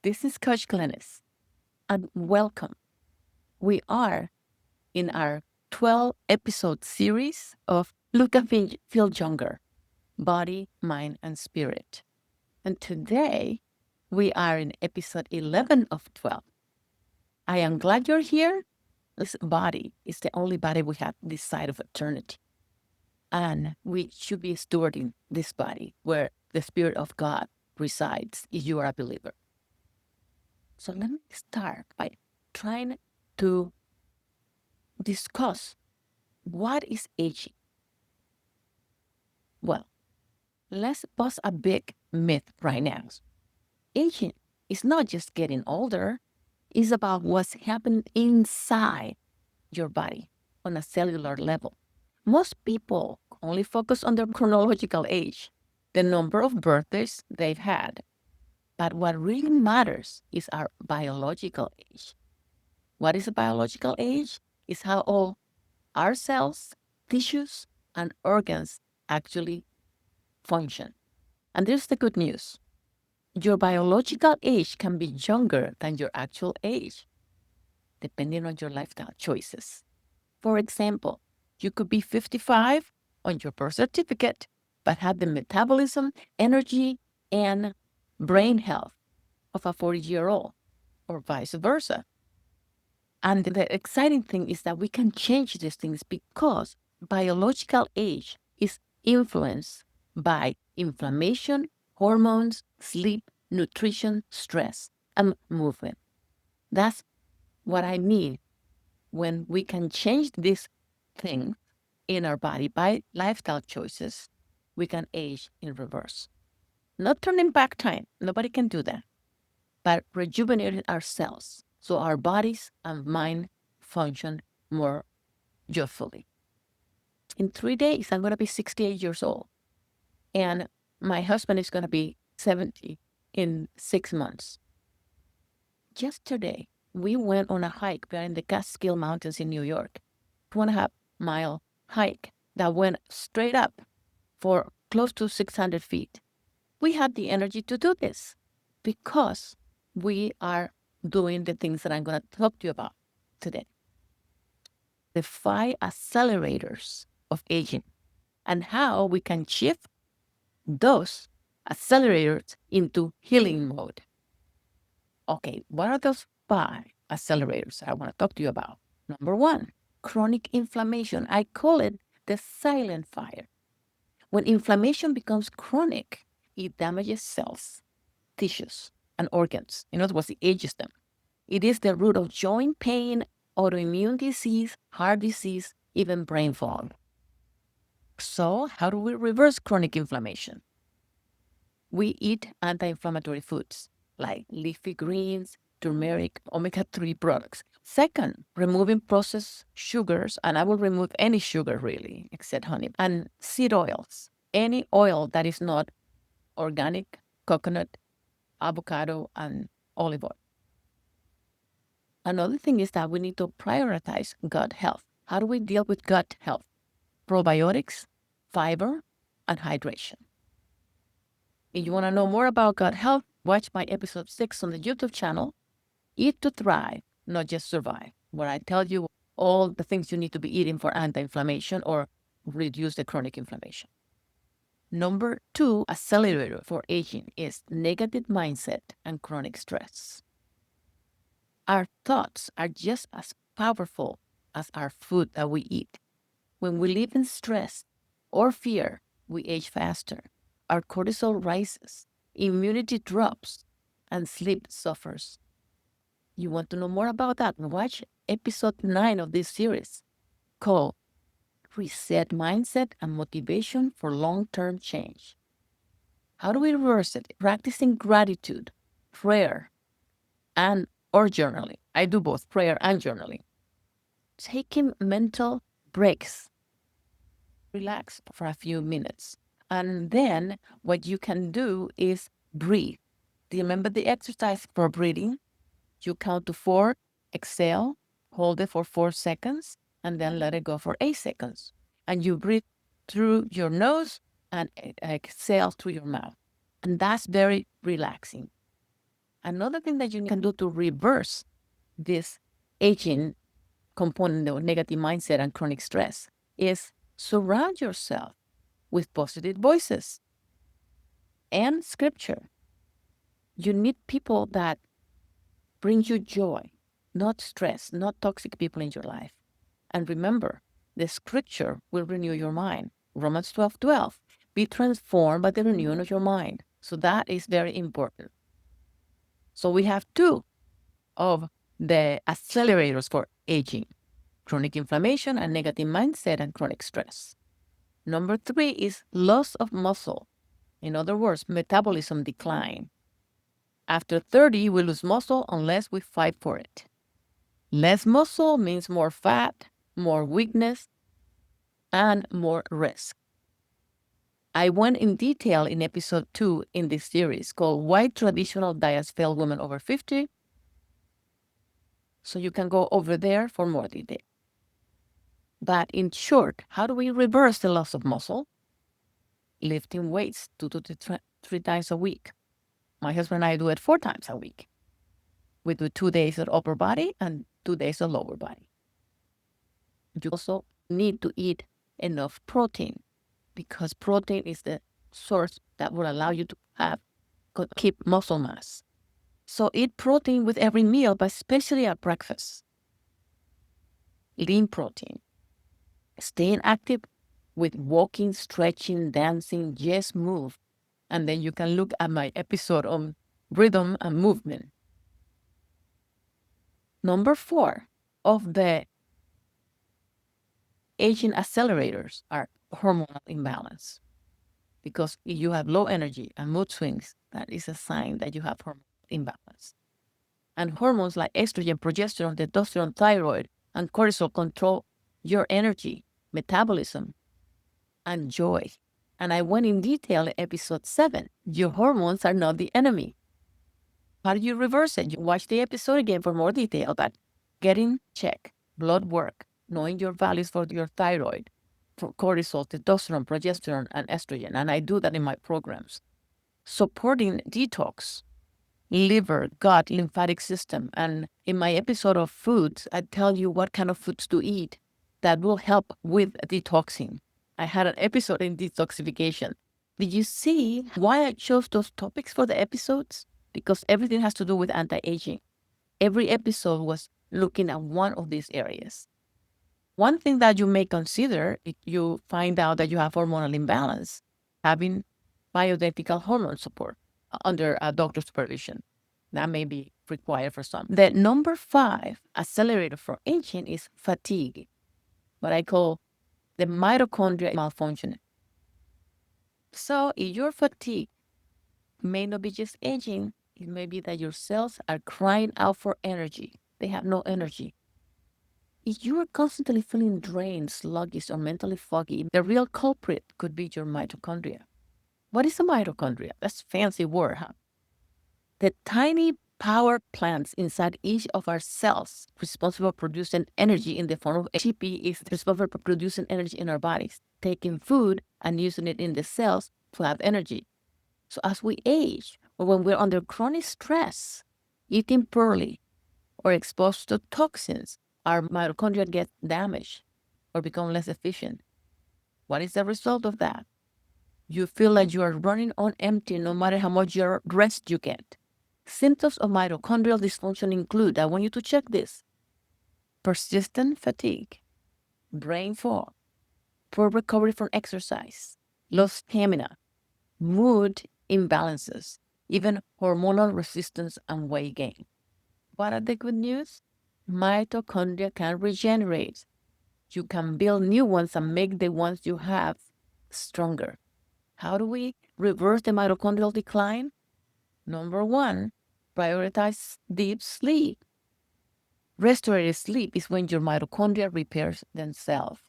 This is Coach Glennis, and welcome. We are in our 12-episode series of Look and Feel Younger, Body, Mind, and Spirit. And today, we are in episode 11 of 12. I am glad you're here. This body is the only body we have this side of eternity. And we should be stewarding this body where the Spirit of God resides if you are a believer. So let me start by trying to discuss what is aging. Well, let's bust a big myth right now. Aging is not just getting older, it's about what's happening inside your body on a cellular level. Most people only focus on their chronological age, the number of birthdays they've had. But what really matters is our biological age. What is a biological age? It's how all our cells, tissues, and organs actually function. And there's the good news. Your biological age can be younger than your actual age, depending on your lifestyle choices. For example, you could be 55 on your birth certificate, but have the metabolism, energy, and brain health of a 40-year-old, or vice versa. And the exciting thing is that we can change these things because biological age is influenced by inflammation, hormones, sleep, nutrition, stress, and movement. That's what I mean when we can change these things in our body by lifestyle choices. We can age in reverse. Not turning back time. Nobody can do that. But rejuvenating our cells so our bodies and mind function more joyfully. In 3 days, I'm going to be 68 years old. And my husband is going to be 70 in 6 months. Yesterday, we went on a hike. We are in the Catskill Mountains in New York. 2.5-mile hike that went straight up for close to 600 feet. We had the energy to do this because we are doing the things that I'm going to talk to you about today. The 5 accelerators of aging and how we can shift those accelerators into healing mode. Okay, what are those 5 accelerators I want to talk to you about? Number 1, chronic inflammation. I call it the silent fire. When inflammation becomes chronic, it damages cells, tissues, and organs. In other words, it ages them. It is the root of joint pain, autoimmune disease, heart disease, even brain fog. So how do we reverse chronic inflammation? We eat anti-inflammatory foods like leafy greens, turmeric, omega-3 products. Second, removing processed sugars, and I will remove any sugar really, except honey, and seed oils. Any oil that is not organic, coconut, avocado, and olive oil. Another thing is that we need to prioritize gut health. How do we deal with gut health? Probiotics, fiber, and hydration. If you want to know more about gut health, watch my episode 6 on the YouTube channel, Eat to Thrive, Not Just Survive, where I tell you all the things you need to be eating for anti-inflammation or reduce the chronic inflammation. Number 2 accelerator for aging is negative mindset and chronic stress. Our thoughts are just as powerful as our food that we eat. When we live in stress or fear, we age faster. Our cortisol rises, immunity drops, and sleep suffers. You want to know more about that? Watch episode 9 of this series called Reset Mindset and Motivation for Long-Term Change. How do we reverse it? Practicing gratitude, prayer, or journaling. I do both prayer and journaling. Taking mental breaks. Relax for a few minutes. And then what you can do is breathe. Do you remember the exercise for breathing? You count to 4, exhale, hold it for 4 seconds, and then let it go for 8 seconds. And you breathe through your nose and exhale through your mouth. And that's very relaxing. Another thing that you can do to reverse this aging component of negative mindset and chronic stress is surround yourself with positive voices and scripture. You need people that bring you joy, not stress, not toxic people in your life. And remember, the scripture will renew your mind. Romans 12:12. Be transformed by the renewing of your mind. So that is very important. So we have two of the accelerators for aging: chronic inflammation and negative mindset and chronic stress. Number 3 is loss of muscle. In other words, metabolism decline. After 30, we lose muscle unless we fight for it. Less muscle means more fat, more weakness, and more risk. I went in detail in episode 2 in this series called Why Traditional Diets Fail Women Over 50. So you can go over there for more detail. But in short, how do we reverse the loss of muscle? Lifting weights 2 to 3 times a week. My husband and I do it 4 times a week. We do 2 days of upper body and 2 days of lower body. You also need to eat enough protein, because protein is the source that will allow you to keep muscle mass. So eat protein with every meal, but especially at breakfast. Lean protein. Staying active with walking, stretching, dancing, just move. And then you can look at my episode on rhythm and movement. Number 4 of the aging accelerators are hormonal imbalance. Because if you have low energy and mood swings, that is a sign that you have hormonal imbalance. And hormones like estrogen, progesterone, testosterone, thyroid, and cortisol control your energy, metabolism, and joy. And I went in detail in episode 7. Your hormones are not the enemy. How do you reverse it? You watch the episode again for more detail, but getting check, blood work, knowing your values for your thyroid, for cortisol, testosterone, progesterone, and estrogen. And I do that in my programs. Supporting detox, liver, gut, lymphatic system. And in my episode of foods, I tell you what kind of foods to eat that will help with detoxing. I had an episode in detoxification. Did you see why I chose those topics for the episodes? Because everything has to do with anti-aging. Every episode was looking at one of these areas. One thing that you may consider if you find out that you have hormonal imbalance, having bioidentical hormone support under a doctor's supervision. That may be required for some. The number 5 accelerator for aging is fatigue, what I call the mitochondria malfunctioning. So if you're fatigued, it may not be just aging, it may be that your cells are crying out for energy. They have no energy. If you are constantly feeling drained, sluggish, or mentally foggy, the real culprit could be your mitochondria. What is a mitochondria? That's a fancy word, huh? The tiny power plants inside each of our cells responsible for producing energy in the form of ATP is responsible for producing energy in our bodies, taking food and using it in the cells to have energy. So as we age, or when we're under chronic stress, eating poorly, or exposed to toxins, our mitochondria get damaged or become less efficient. What is the result of that? You feel like you are running on empty no matter how much rest you get. Symptoms of mitochondrial dysfunction include, I want you to check this: persistent fatigue, brain fog, poor recovery from exercise, low stamina, mood imbalances, even hormonal resistance and weight gain. What are the good news? Mitochondria can regenerate. You can build new ones and make the ones you have stronger. How do we reverse the mitochondrial decline? Number 1, prioritize deep sleep. Restorative sleep is when your mitochondria repairs themselves.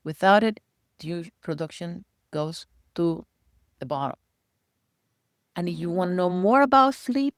Without it, your production goes to the bottom. And if you want to know more about sleep,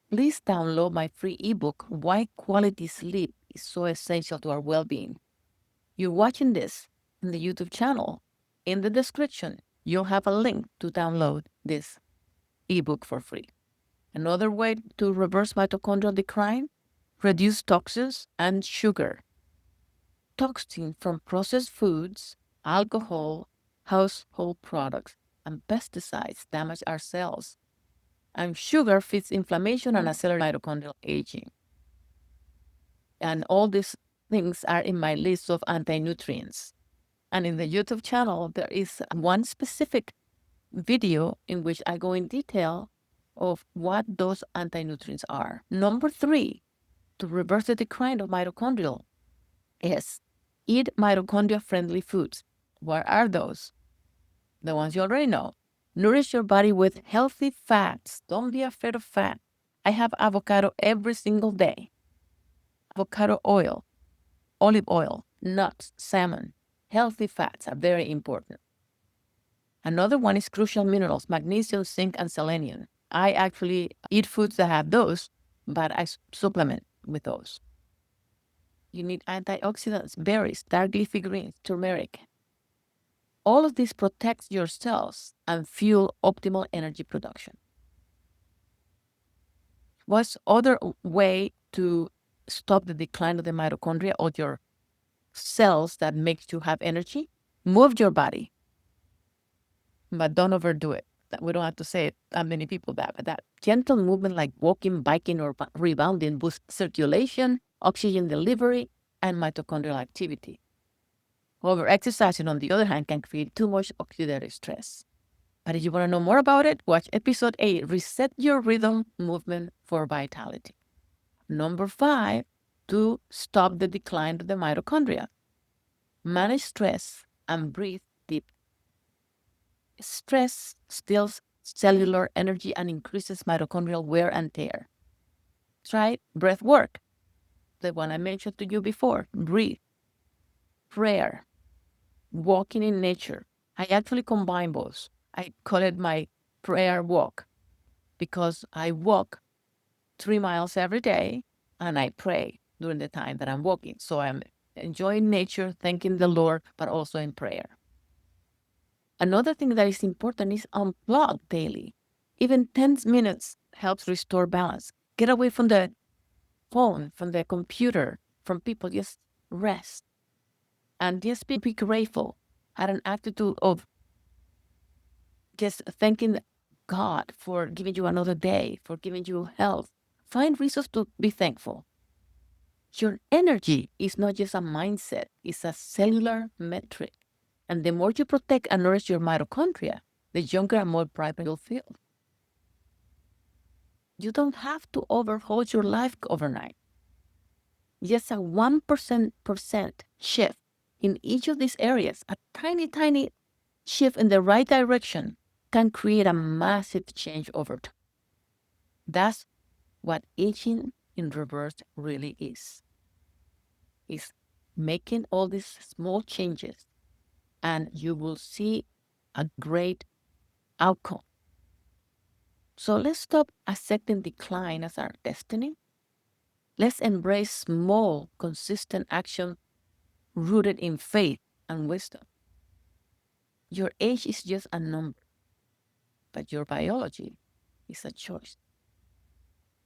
please download my free ebook, Why Quality Sleep is So Essential to Our Well-Being. You're watching this in the YouTube channel. In the description, you'll have a link to download this ebook for free. Another way to reverse mitochondrial decline, reduce toxins and sugar. Toxins from processed foods, alcohol, household products, and pesticides damage our cells. And sugar feeds inflammation and accelerates mitochondrial aging. And all these things are in my list of anti-nutrients. And in the YouTube channel, there is one specific video in which I go in detail of what those anti-nutrients are. Number 3, to reverse the decline of mitochondrial is eat mitochondria-friendly foods. What are those? The ones you already know. Nourish your body with healthy fats. Don't be afraid of fat. I have avocado every single day. Avocado oil, olive oil, nuts, salmon. Healthy fats are very important. Another one is crucial minerals, magnesium, zinc, and selenium. I actually eat foods that have those, but I supplement with those. You need antioxidants, berries, dark leafy greens, turmeric. All of this protects your cells and fuel optimal energy production. What's other way to stop the decline of the mitochondria or your cells that makes you have energy? Move your body. But don't overdo it. We don't have to say it that many people that, but that gentle movement like walking, biking, or rebounding boosts circulation, oxygen delivery, and mitochondrial activity. However, exercising, on the other hand, can create too much oxidative stress. But if you want to know more about it, watch episode 8, Reset Your Rhythm Movement for Vitality. Number 5, to stop the decline of the mitochondria. Manage stress and breathe deep. Stress steals cellular energy and increases mitochondrial wear and tear. Try breath work, the one I mentioned to you before. Breathe, prayer, walking in nature. I actually combine both. I call it my prayer walk because I walk 3 miles every day and I pray during the time that I'm walking. So I'm enjoying nature, thanking the Lord, but also in prayer. Another thing that is important is unplug daily. Even 10 minutes helps restore balance. Get away from the phone, from the computer, from people. Just rest. And just be grateful. Have an attitude of just thanking God for giving you another day, for giving you health. Find reasons to be thankful. Your energy is not just a mindset, it's a cellular metric. And the more you protect and nourish your mitochondria, the younger and more vibrant you'll feel. You don't have to overhaul your life overnight. Just a 1% shift in each of these areas, a tiny shift in the right direction, can create a massive change over time. That's what aging in reverse really is. It's making all these small changes, and you will see a great outcome. So let's stop accepting decline as our destiny. Let's embrace small, consistent action rooted in faith and wisdom. Your age is just a number, but your biology is a choice.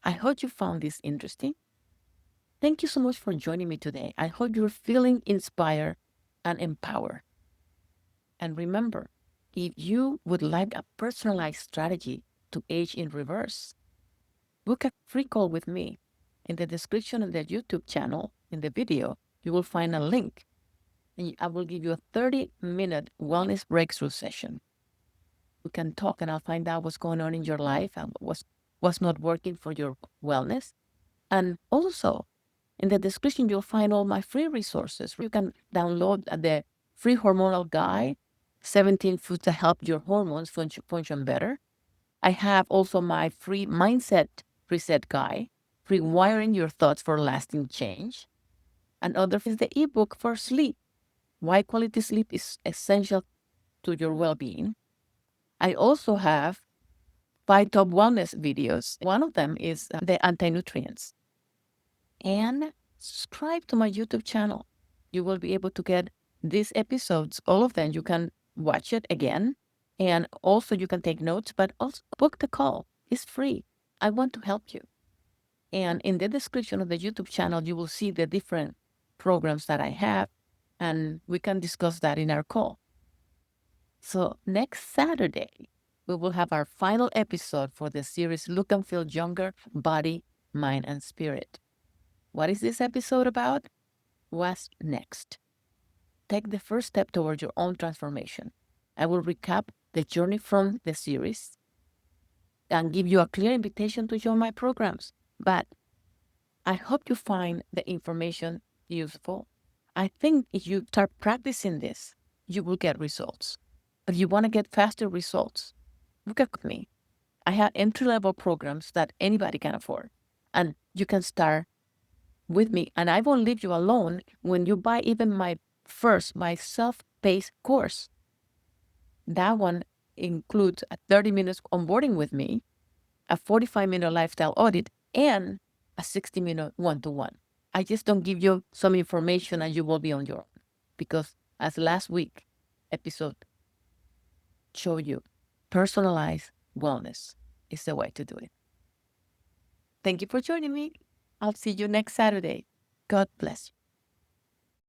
I hope you found this interesting. Thank you so much for joining me today. I hope you're feeling inspired and empowered. And remember, if you would like a personalized strategy to age in reverse, book a free call with me. In the description of the YouTube channel, in the video, you will find a link. And I will give you a 30-minute wellness breakthrough session. We can talk and I'll find out what's going on in your life and what's not working for your wellness. And also, in the description, you'll find all my free resources. You can download the free hormonal guide, 17 foods that help your hormones function better. I have also my free mindset reset guide, rewiring your thoughts for lasting change. And other is the ebook for sleep, why quality sleep is essential to your well-being. I also have 5 top wellness videos. One of them is the anti-nutrients. And subscribe to my YouTube channel. You will be able to get these episodes, all of them. You can watch it again. And also you can take notes, but also book the call. It's free. I want to help you. And in the description of the YouTube channel, you will see the different programs that I have, and we can discuss that in our call. So next Saturday, we will have our final episode for the series Look and Feel Younger, Body, Mind, and Spirit. What is this episode about? What's next? Take the first step towards your own transformation. I will recap the journey from the series and give you a clear invitation to join my programs. But I hope you find the information useful. I think if you start practicing this, you will get results. If you want to get faster results, look at me. I have entry-level programs that anybody can afford. And you can start with me. And I won't leave you alone when you buy even my self-paced course. That one includes a 30 minutes onboarding with me, a 45-minute lifestyle audit, and a 60-minute one-to-one. I just don't give you some information and you will be on your own. Because as last week episode showed you, personalized wellness is the way to do it. Thank you for joining me. I'll see you next Saturday. God bless you.